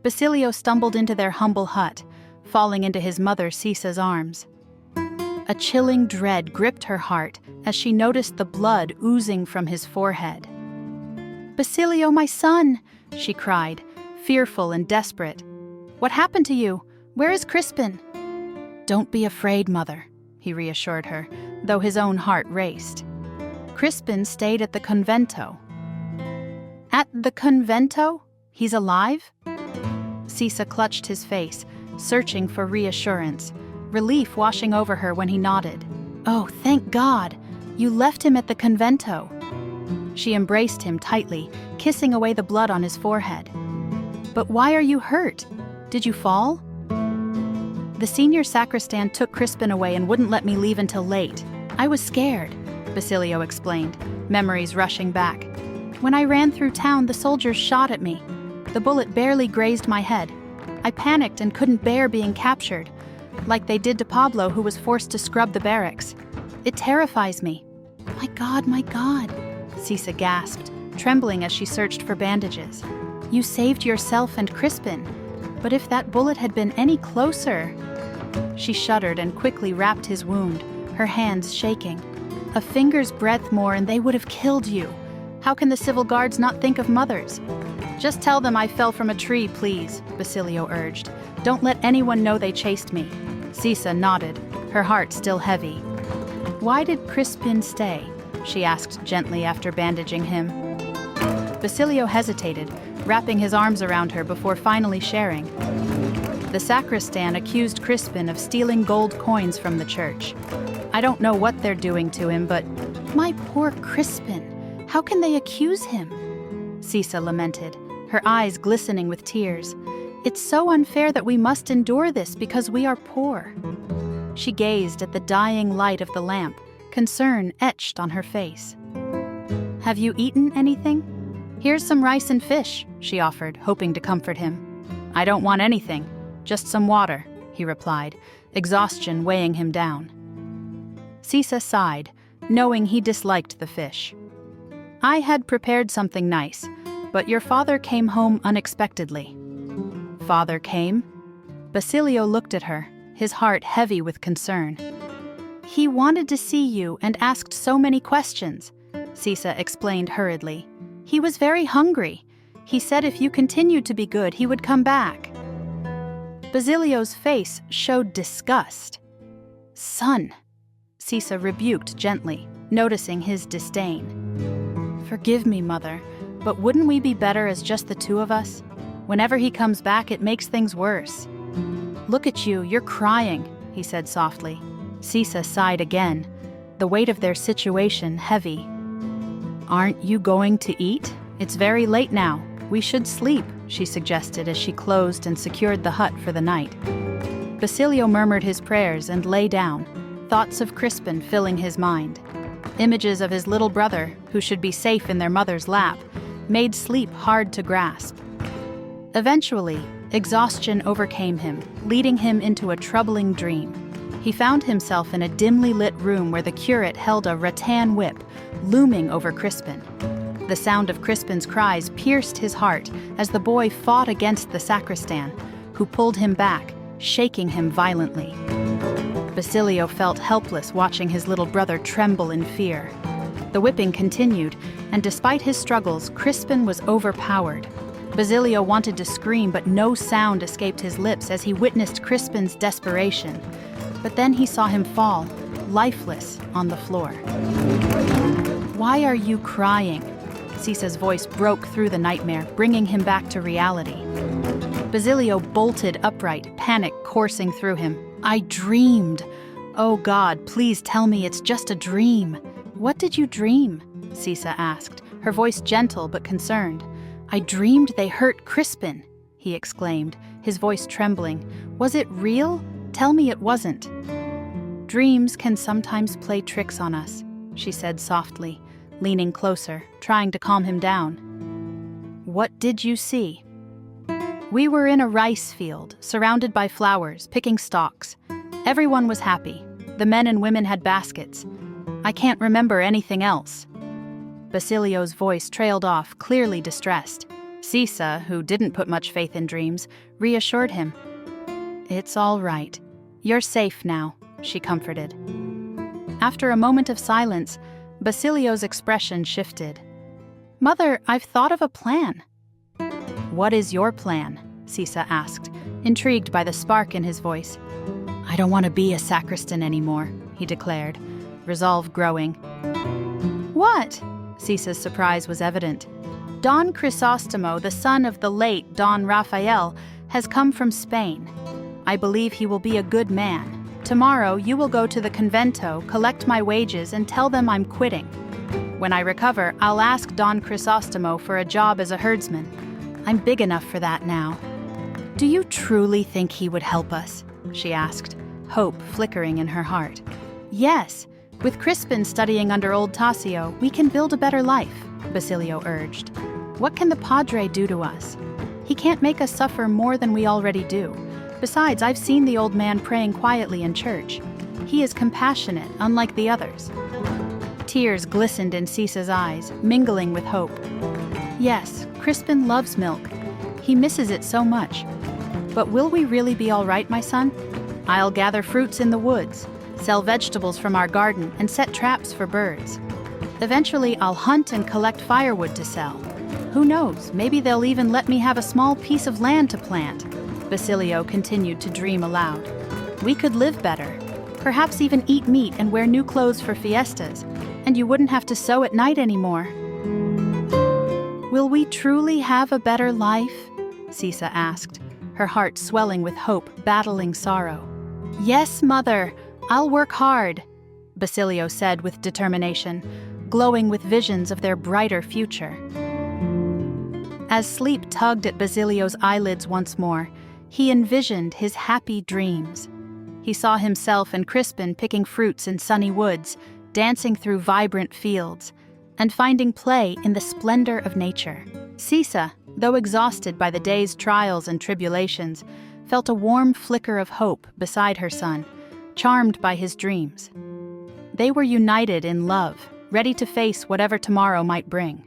Basilio stumbled into their humble hut, falling into his mother Sisa's arms. A chilling dread gripped her heart as she noticed the blood oozing from his forehead. "Basilio, my son!" she cried, fearful and desperate. "What happened to you? Where is Crispin?" "Don't be afraid, mother," he reassured her, though his own heart raced. "Crispin stayed at the convento." "At the convento? He's alive?" Sisa clutched his face, searching for reassurance, relief washing over her when he nodded. "Oh, thank God! You left him at the convento." She embraced him tightly, kissing away the blood on his forehead. "But why are you hurt? Did you fall?" "The senior sacristan took Crispin away and wouldn't let me leave until late. I was scared," Basilio explained, memories rushing back. "When I ran through town, the soldiers shot at me. The bullet barely grazed my head. I panicked and couldn't bear being captured, like they did to Pablo, who was forced to scrub the barracks. It terrifies me." My God," Sisa gasped, trembling as she searched for bandages. "You saved yourself and Crispin, but if that bullet had been any closer..." She shuddered and quickly wrapped his wound, her hands shaking. "A finger's breadth more and they would have killed you. How can the civil guards not think of mothers?" "Just tell them I fell from a tree, please," Basilio urged. "Don't let anyone know they chased me." Sisa nodded, her heart still heavy. "Why did Crispin stay?" she asked gently after bandaging him. Basilio hesitated, wrapping his arms around her before finally sharing. "The sacristan accused Crispin of stealing gold coins from the church. I don't know what they're doing to him, but..." "My poor Crispin! How can they accuse him?" Sisa lamented, her eyes glistening with tears. "It's so unfair that we must endure this because we are poor." She gazed at the dying light of the lamp, concern etched on her face. "Have you eaten anything? Here's some rice and fish," she offered, hoping to comfort him. "I don't want anything, just some water," he replied, exhaustion weighing him down. Sisa sighed, knowing he disliked the fish. "I had prepared something nice, but your father came home unexpectedly." "Father came?" Basilio looked at her, his heart heavy with concern. "He wanted to see you and asked so many questions," Sisa explained hurriedly. "He was very hungry. He said if you continued to be good, he would come back." Basilio's face showed disgust. "Son," Sisa rebuked gently, noticing his disdain. "Forgive me, mother, but wouldn't we be better as just the two of us? Whenever he comes back, it makes things worse." "Look at you, you're crying," he said softly. Sisa sighed again, the weight of their situation heavy. "Aren't you going to eat? It's very late now. We should sleep," she suggested as she closed and secured the hut for the night. Basilio murmured his prayers and lay down, thoughts of Crispin filling his mind. Images of his little brother, who should be safe in their mother's lap, made sleep hard to grasp. Eventually, exhaustion overcame him, leading him into a troubling dream. He found himself in a dimly lit room where the curate held a rattan whip, looming over Crispin. The sound of Crispin's cries pierced his heart as the boy fought against the sacristan, who pulled him back, shaking him violently. Basilio felt helpless watching his little brother tremble in fear. The whipping continued, and despite his struggles, Crispin was overpowered. Basilio wanted to scream, but no sound escaped his lips as he witnessed Crispin's desperation. But then he saw him fall, lifeless, on the floor. "Why are you crying?" Sisa's voice broke through the nightmare, bringing him back to reality. Basilio bolted upright, panic coursing through him. "I dreamed. Oh God, please tell me it's just a dream." "What did you dream?" Sisa asked, her voice gentle but concerned. "I dreamed they hurt Crispin," he exclaimed, his voice trembling. "Was it real? Tell me it wasn't." "Dreams can sometimes play tricks on us," she said softly, leaning closer, trying to calm him down. "What did you see?" "We were in a rice field, surrounded by flowers, picking stalks. Everyone was happy. The men and women had baskets. I can't remember anything else." Basilio's voice trailed off, clearly distressed. Sisa, who didn't put much faith in dreams, reassured him. "It's all right. You're safe now," she comforted. After a moment of silence, Basilio's expression shifted. "Mother, I've thought of a plan." "What is your plan?" Sisa asked, intrigued by the spark in his voice. "I don't want to be a sacristan anymore," he declared, resolve growing. "What?" Sisa's surprise was evident. "Don Crisostomo, the son of the late Don Rafael, has come from Spain. I believe he will be a good man. Tomorrow you will go to the convento, collect my wages, and tell them I'm quitting. When I recover, I'll ask Don Crisostomo for a job as a herdsman. I'm big enough for that now." "Do you truly think he would help us?" she asked, hope flickering in her heart. "Yes. With Crispin studying under old Tassio, we can build a better life," Basilio urged. "What can the padre do to us? He can't make us suffer more than we already do. Besides, I've seen the old man praying quietly in church. He is compassionate, unlike the others." Tears glistened in Sisa's eyes, mingling with hope. "Yes, Crispin loves milk. He misses it so much. But will we really be all right, my son? I'll gather fruits in the woods, sell vegetables from our garden, and set traps for birds. Eventually, I'll hunt and collect firewood to sell. Who knows, maybe they'll even let me have a small piece of land to plant." Basilio continued to dream aloud. "We could live better, perhaps even eat meat and wear new clothes for fiestas, and you wouldn't have to sew at night anymore." "Will we truly have a better life?" Sisa asked, her heart swelling with hope, battling sorrow. "Yes, Mother, I'll work hard," Basilio said with determination, glowing with visions of their brighter future. As sleep tugged at Basilio's eyelids once more, he envisioned his happy dreams. He saw himself and Crispin picking fruits in sunny woods, dancing through vibrant fields, and finding play in the splendor of nature. Sisa, though exhausted by the day's trials and tribulations, felt a warm flicker of hope beside her son, charmed by his dreams. They were united in love, ready to face whatever tomorrow might bring.